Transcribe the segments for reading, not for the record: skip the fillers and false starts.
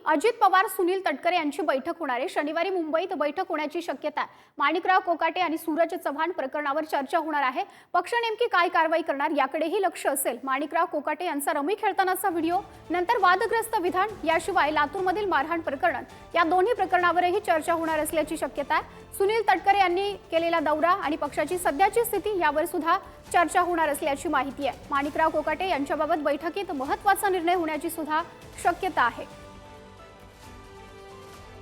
अजित पवार सुनील तटकरे यांची बैठक होणार आहे। शनिवारी मुंबईत बैठक होण्याची शक्यता आहे। माणिकराव कोकाटे आणि सूरज चव्हाण प्रकरणावर चर्चा होणार आहे। पक्ष नेमकी काय कारवाई करणार याकडेही लक्ष असेल। माणिकराव कोकाटे यांचा रमी खेळतानाचा व्हिडिओ, नंतर वादग्रस्त विधान, याशिवाय लातूरमधील मारहाण प्रकरण, या दोन्ही प्रकरणावरही चर्चा होणार असल्याची शक्यता आहे। सुनील तटकरे यांनी केलेला दौरा आणि पक्षाची सध्याची स्थिती यावर सुद्धा चर्चा होणार असल्याची माहिती आहे। माणिकराव कोकाटे यांच्याबाबत बैठकीत महत्त्वाचा निर्णय होण्याची सुद्धा शक्यता आहे।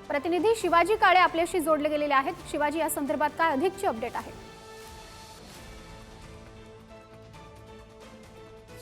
प्रतिनिधी शिवाजी काळे आपल्याशी जोडले गेलेले आहेत। शिवाजी, या संदर्भात काय अधिकची अपडेट आहे?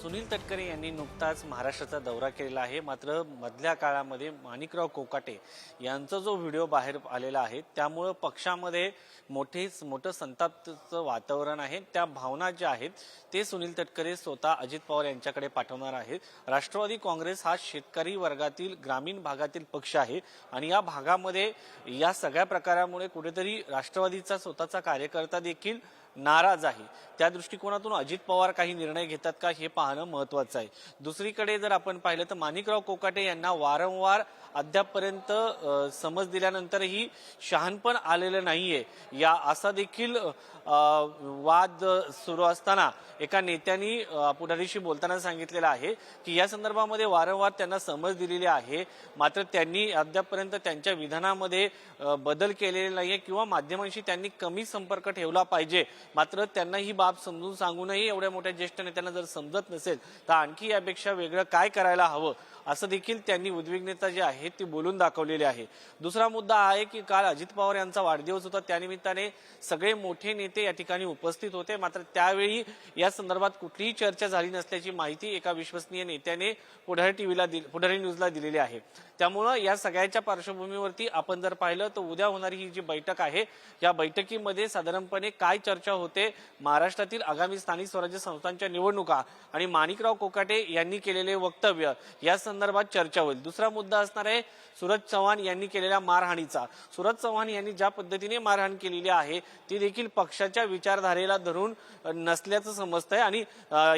सुनील तटकरे यांनी नुकताच महाराष्ट्राचा दौरा केलेला आहे। मात्र मधल्या काळामध्ये माणिकराव कोकाटे यांचा जो व्हिडिओ बाहेर आलेला आहे त्यामुळे पक्षामध्ये मोठं संतापाचं वातावरण आहे। त्या भावना ज्या आहेत ते सुनील तटकरे स्वतः अजित पवार यांच्याकडे पाठवणार आहेत। राष्ट्रवादी काँग्रेस हा शेतकरी वर्गातील ग्रामीण भागातील पक्ष आहे आणि या भागामध्ये या सगळ्या प्रकारामुळे कुठेतरी राष्ट्रवादीचा स्वतःचा कार्यकर्ता देखील नाराज आहे। त्या दृष्टिकोनातून अजित पवार काही निर्णय घेतात का हे पाहणं महत्त्वाचं आहे। दुसरीकडे जर आपण पाहिलं तर माणिकराव कोकाटे यांना वारंवार अद्यापपर्यंत समज दिल्यानंतरही शहाणपण आलेलं नाहीये या असा देखील वाद सुरू असताना एका नेत्यांनी पुढारीशी बोलताना सांगितलेलं आहे की या संदर्भामध्ये वारंवार त्यांना समज दिलेली आहे, मात्र त्यांनी अद्यापपर्यंत त्यांच्या विधानामध्ये बदल केलेले नाहीये किंवा माध्यमांशी त्यांनी कमी संपर्क ठेवला पाहिजे। मात्र त्यांना ही बाब समजून सांगूनही एवढ्या मोठ्या ज्येष्ठ नेत्यांना जर समजत नसेल तर आणखी यापेक्षा वेगळं काय करायला हवं असं देखील त्यांनी उद्विग्नता जी आहे ती बोलून दाखवलेली आहे। दुसरा मुद्दा आहे की काल अजित पवार यांचा वाढदिवस होता, त्यानिमित्ताने सगळे मोठे नेते या ठिकाणी उपस्थित होते, मात्र त्यावेळी या संदर्भात कुठलीही चर्चा झाली नसल्याची माहिती एका विश्वसनीय नेत्याने पुढारी न्यूजला दिलेली आहे। त्यामुळे या सगळ्याच्या पार्श्वभूमीवरती आपण जर पाहिलं तर उद्या होणारी ही जी बैठक आहे या बैठकीमध्ये साधारणपणे काय चर्चा होते, महाराष्ट्रातील आगामी स्थानिक स्वराज्य संस्थांच्या निवडणुका आणि माणिकराव कोकाटे यांनी केलेले वक्तव्य या संदर्भात चर्चा होईल। दुसरा मुद्दा असणार आहे सूरज चव्हाण यांनी केलेल्या मारहाणीचा। सूरज चव्हाण यांनी ज्या पद्धतीने मारहाण केलेली आहे ती देखील पक्षाच्या विचारधारेला धरून नसल्याचं समजतंय आणि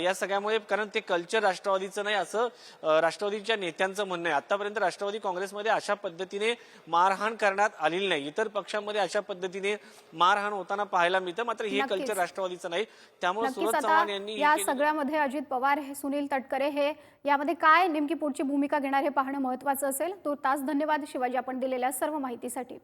या सगळ्यामुळे कारण ते कल्चर राष्ट्रवादीचं नाही असं राष्ट्रवादीच्या नेत्यांचं म्हणणं आहे। आतापर्यंत राष्ट्रवादी काँग्रेसमध्ये अशा पद्धतीने मारहाण करण्यात आलेली नाही, इतर पक्षांमध्ये अशा पद्धतीने मारहाण होताना पाहायला मिळतं, मात्र हे कल्चर राष्ट्रवादीचं नाही। त्यामुळे सूरज चव्हाण यांनी या सगळ्यामध्ये अजित पवार, सुनील तटकरे हे यामध्ये काय नेमकी पुढची भूमिका घेणार हे पाहणं महत्त्वाचं असेल। तो तास धन्यवाद शिवाजी, आपण दिलेल्या सर्व माहितीसाठी।